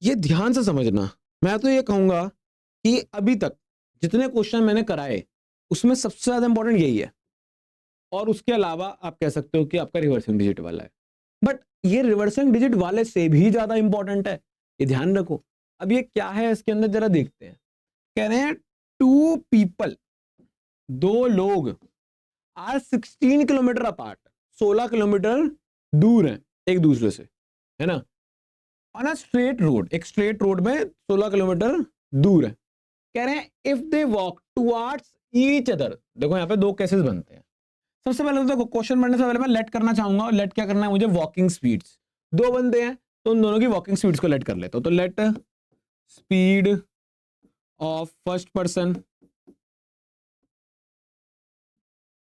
ये ध्यान से समझना। मैं तो ये कहूंगा कि अभी तक जितने क्वेश्चन मैंने कराए उसमें सबसे ज्यादा इंपॉर्टेंट यही है, और उसके अलावा आप कह सकते हो कि आपका रिवर्सिंग डिजिट वाला है, बट ये रिवर्सिंग डिजिट वाले से भी ज्यादा इंपॉर्टेंट है, ये ध्यान रखो। अब ये क्या है इसके अंदर जरा देखते हैं। कह रहे हैं 2 पीपल, 2 लोग आर 16 किलोमीटर अपार्ट, 16 किलोमीटर दूर हैं एक दूसरे से, है ना, ऑन अ स्ट्रेट रोड, एक स्ट्रेट रोड में 16 किलोमीटर दूर है। कह रहे हैं if they walk towards each other. देखो यहाँ पे दो केसेस बनते हैं। सबसे पहले तो देखो क्वेश्चन पढ़ने से पहले मैं लेट करना चाहूंगा, और लेट क्या करना है मुझे, वॉकिंग स्पीड्स। दो बंदे हैं तो उन दोनों की वॉकिंग स्पीड्स को लेट कर लेता हूं। तो let speed of first person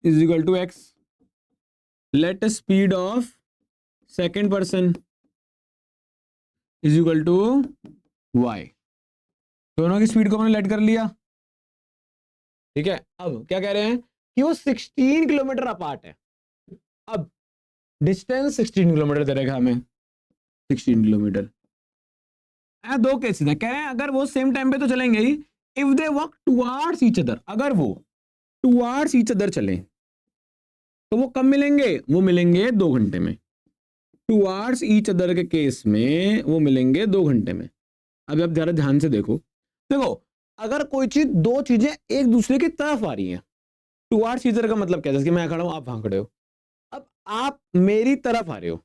is equal to X, let speed of second person is equal to Y. दोनों की स्पीड को मैंने लेट कर लिया, ठीक है। अब क्या कह रहे हैं कि वो 16 किलोमीटर अपार्ट है। अब डिस्टेंस 16 किलोमीटर दे रहेगा हमें, 16 किलोमीटर। दो केसेस है, कह रहे हैं अगर वो सेम टाइम पे तो चलेंगे ही, if they walk towards each other, अगर वो टुवर्ड्स ईच अदर चले तो वो कब मिलेंगे, वो मिलेंगे 2 घंटे में। टुवर्ड्स ईच अदर के केस में वो मिलेंगे 2 घंटे में। अब आप जरा ध्यान से देखो, देखो अगर कोई चीज, दो चीजें एक दूसरे की तरफ आ रही हैं, टुवर्ड्स ईच अदर का मतलब क्या है, जैसे कि मैं खड़ा हूं आप वहां खड़े हो, अब आप मेरी तरफ आ रहे हो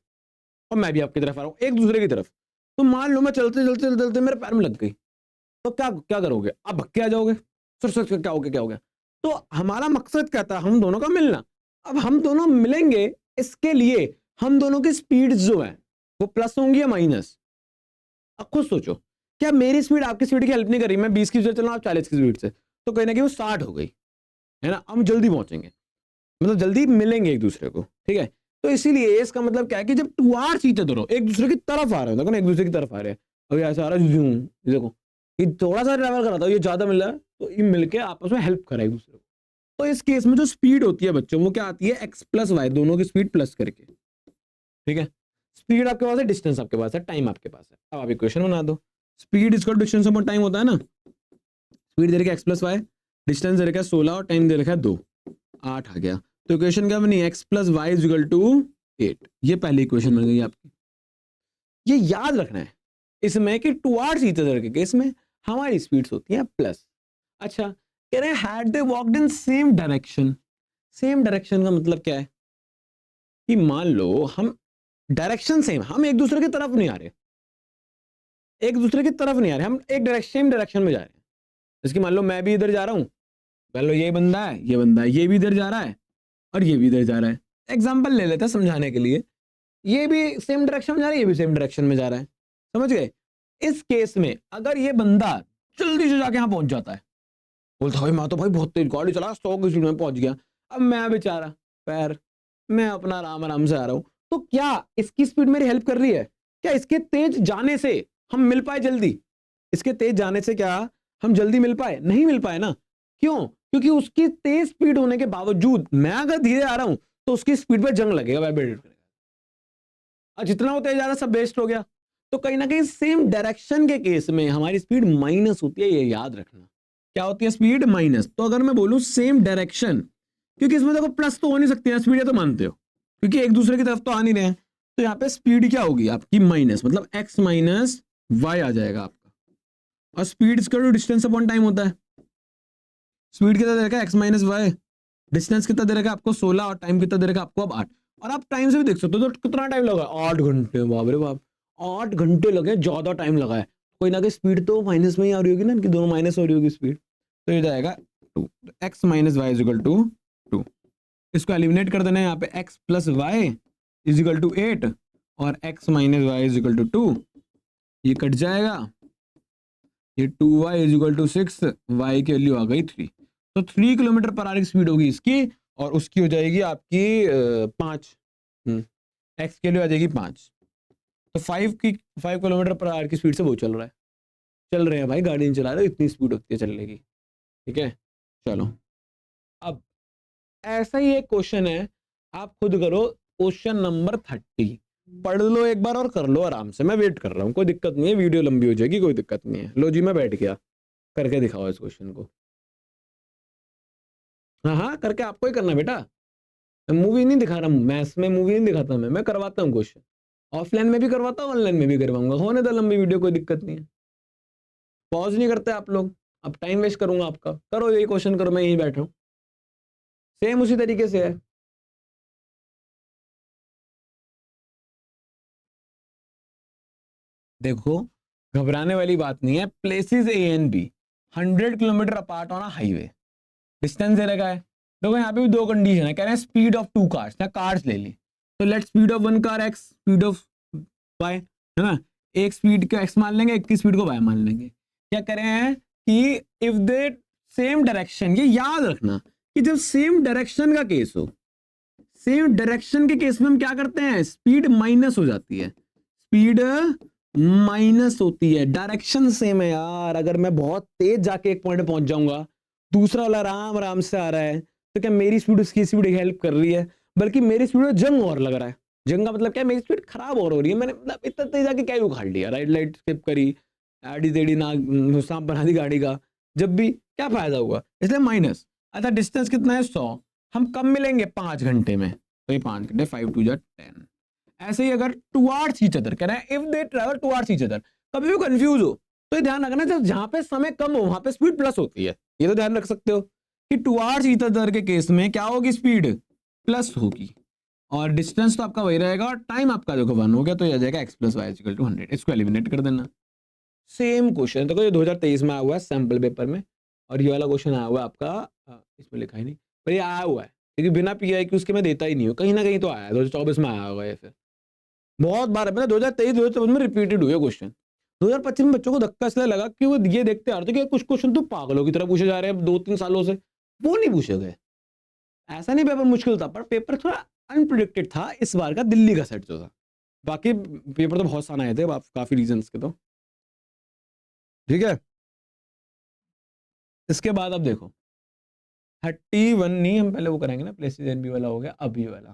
और मैं भी आपकी तरफ आ रहा हूं, एक दूसरे की तरफ। तो मान लो मैं चलते चलते चलते चलते मेरे पैर में लग गई, तो क्या क्या करोगे आप, भक्के आ जाओगे, सर सर क्या हो गया क्या हो गया। तो हमारा मकसद क्या था, हम दोनों का मिलना। अब हम दोनों मिलेंगे, इसके लिए हम दोनों की स्पीड जो है वो प्लस होंगी या माइनस। अब खुद सोचो, क्या मेरी स्पीड आपकी स्पीड की हेल्प नहीं कर रही, मैं 20 की स्पीड चल रहा हूं आप 40 की स्पीड से, तो कहीं ना कहीं वो 60 हो गई, है ना, हम जल्दी पहुंचेंगे, मतलब जल्दी मिलेंगे एक दूसरे को, ठीक है। तो इसीलिए इसका मतलब क्या है कि जब टुवर्ड्स ईच अदर हो, एक दूसरे की तरफ आ रहे हो, देखो ना एक दूसरे की तरफ आ रहे हैं, अभी ऐसा आ रहा है, देखो ये थोड़ा सा ट्रैवल कर रहा था, ये ज्यादा मिल रहा है, तो ये मिलके आपस में हेल्प करा एक दूसरे को। तो इस केस में जो स्पीड होती है बच्चों, वो क्या आती है, एक्स प्लस वाई, दोनों की स्पीड प्लस करके, ठीक है। स्पीड आपके पास है, डिस्टेंस आपके पास है, टाइम आपके पास है। अब आप इक्वेशन बना दो, speed equal distance upon time होता है ना। स्पीड दे रखा है एक्स प्लस वाई, डिस्टेंस दे रखा है 16 और टाइम दे रखा है 2, 8 आ गया। तो इक्वेशन क्या बनी, X plus Y is equal to 8। ये पहली इक्वेशन बन गई आपकी। ये याद रखना है इसमें कि टुवर्ड्स ईच अदर के केस में हमारी स्पीड्स होती हैं प्लस। अच्छा, कह रहे हैं had they walked in same direction. Same direction का मतलब क्या है कि मान लो हम डायरेक्शन सेम, हम एक दूसरे की तरफ नहीं आ रहे, एक दूसरे की तरफ नहीं आ रहे, हम एक डायरेक्शन, सेम डायरेक्शन में जा रहे हैं। जैसे कि मान लो मैं भी इधर जा रहा हूं, मान लो ये बंदा है, ये बंदा है, ये भी इधर जा रहा है और ये भी इधर जा रहा है। एग्जाम्पल ले लेते हैं समझाने के लिए, ये भी सेम डायरेक्शन में जा रहा है, ये भी सेम डायरेक्शन में जा रहा है, समझ गए। इस केस में अगर ये बंदा जल्दी से जाके यहां पहुंच जाता है, बोलता भाई मैं तो भाई बहुत तेज गाड़ी चला 100 की स्पीड में पहुंच गया, अब मैं बेचारा पैर, मैं अपना आराम आराम से आ रहा हूं, तो क्या इसकी स्पीड मेरी हेल्प कर रही है, क्या इसके तेज जाने से हम मिल पाए जल्दी, इसके तेज जाने से क्या हम जल्दी मिल पाए, नहीं मिल पाए ना। क्यों, क्योंकि उसकी तेज स्पीड होने के बावजूद मैं अगर धीरे आ रहा हूं तो उसकी स्पीड पर जंग लगेगा, वाइब्रेट करेगा, और जितना वो तेज आ रहा सब वेस्ट हो गया। तो कहीं ना कहीं सेम डायरेक्शन के केस में हमारी स्पीड माइनस होती है, ये याद रखना। क्या होती है स्पीड माइनस। तो अगर मैं बोलूं सेम डायरेक्शन, क्योंकि इसमें देखो प्लस तो हो नहीं सकती है स्पीड, ये तो मानते हो, क्योंकि एक दूसरे की तरफ तो आ नहीं रहे हैं, तो यहाँ पे स्पीड क्या होगी आपकी माइनस, मतलब एक्स माइनस वाई आ जाएगा आपका। और स्पीड इसका डिस्टेंस अपॉन टाइम होता है, स्पीड कितना दे रखा है एक्स माइनस वाई, डिस्टेंस कितना दे रखा है आपको 16 और टाइम कितना दे रखा है आपको अब 8। और आप टाइम से भी देख सकते हो तो कितना टाइम लगा, 8 घंटे, बाप रे बाप, 8 घंटे लगे, ज्यादा टाइम लगा है। कोई ना कोई स्पीड तो माइनस में ही आ रही होगी ना, कि दोनों माइनस हो रही होगी स्पीड, तो ये जाएगा 2, X minus Y is equal to 2। इसको एलिमिनेट कर देना है, यहाँ पे X plus Y is equal to 8 और X minus Y is equal to 2, ये कट जाएगा, ये 2y is equal to 6, Y की वैल्यू आ गई 3। तो 3 किलोमीटर पर आवर की स्पीड होगी इसकी, और उसकी हो जाएगी आपकी 5, एक्स के लिए आ जाएगी 5। तो 5 किलोमीटर पर आवर की स्पीड से वो चल रहा है, चल रहे हैं भाई, गाड़ी नहीं चला रहे, इतनी स्पीड होती है चलने की, ठीक है। चलो अब ऐसा ही एक क्वेश्चन है, आप खुद करो, क्वेश्चन नंबर 30। पढ़ लो एक बार और कर लो आराम से, मैं वेट कर रहा हूँ, कोई दिक्कत नहीं है, वीडियो लंबी हो जाएगी, कोई दिक्कत नहीं है। लो जी मैं बैठ गया, करके दिखाओ इस क्वेश्चन को। हाँ हाँ करके आपको ही करना बेटा, मूवी नहीं दिखा रहा हूँ, मैथ्स में मूवी नहीं दिखाता मैं करवाता हूँ क्वेश्चन, ऑफलाइन में भी करवाता हूँ, ऑनलाइन में भी करवाऊंगा, होने दो लंबी वीडियो, कोई दिक्कत नहीं है। पॉज नहीं करते आप लोग, अब टाइम वेस्ट करूंगा आपका, करो यही क्वेश्चन करो, मैं यहीं बैठा हूँ, सेम उसी तरीके से है। देखो घबराने वाली बात नहीं है, places A and B 100 kilometre apart on a highway, distance दे रखा है। देखो यहाँ पे भी दो कंडीशन है, कह रहे हैं स्पीड ऑफ टू कार्स, या कार्स ले ली, तो let speed of one car X, speed of Y, है ना, एक स्पीड का एक्स मान लेंगे, एक की स्पीड को वाई मान लेंगे। क्या कह रहे हैं कि इफ दे सेम डायरेक्शन, ये याद रखना कि जब सेम डायरेक्शन का केस हो, सेम डायरेक्शन के केस में हम क्या करते हैं, स्पीड माइनस हो जाती है, स्पीड माइनस होती है, डायरेक्शन सेम है यार। अगर मैं बहुत तेज जाके एक पॉइंट पे पहुंच जाऊंगा, दूसरा वाला आराम आराम से आ रहा है, तो क्या मेरी स्पीड उसकी स्पीड हेल्प कर रही है, बल्कि मेरी स्पीड में जंग और लग रहा है। जंग का मतलब क्या, मेरी स्पीड खराब और हो रही है, मैंने मतलब इतना तेज जाके क्या ही उखाड़ लिया, राइट लाइट स्किप करी, आड़ी टेढ़ी ना सांप बना दी गाड़ी का, जब भी क्या फायदा हुआ, इसलिए माइनस। अच्छा डिस्टेंस कितना है 100, हम कब मिलेंगे 5 घंटे में, तो ये 5 घंटे 5 2 10। ऐसे ही अगर टुवार्ड्स ईच अदर, कह रहा है if they travel towards each other, कभी भी कंफ्यूज हो तो ये ध्यान रखना, जब जहां पे समय कम हो वहां पे स्पीड प्लस होती है, ये तो ध्यान रख सकते हो कि टुवार्ड्स ईच अदर के केस में क्या होगी, स्पीड प्लस होगी, और डिस्टेंस तो आपका वही रहेगा, और टाइम आपका देखो 1 हो गया, तो ये आ जाएगा x + y = 100, इसको एलिमिनेट कर देना। सेम क्वेश्चन देखो, ये 2023 में आया हुआ है सैंपल पेपर में, और ये वाला क्वेश्चन आया हुआ है आपका इसमें लिखा ही नहीं, पर ये आया हुआ है, क्योंकि बिना पीआई के उसके मैं देता ही नहीं हूँ, कहीं ना कहीं तो आया है, 2024 में आया होगा ये, फिर बहुत बार मतलब 2023 2024 में रिपीटेड हुए क्वेश्चन। 2025 में बच्चों को धक्का इसलिए लगा कि वो ये देखते आ रहे थे कि कुछ क्वेश्चन तो पागलों की तरह पूछे जा रहे हैं 2-3 सालों से, वो नहीं पूछे गए। ऐसा नहीं पेपर मुश्किल था, पर पेपर थोड़ा अनप्रिडिक्टेड था इस बार का, दिल्ली का सेट जो था, बाकी पेपर तो बहुत सारे आए थे काफी रीजंस के, तो ठीक है। इसके बाद अब देखो 31 नहीं, हम पहले वो करेंगे ना, प्लेसेस एंड बी वाला हो गया, अब ये वाला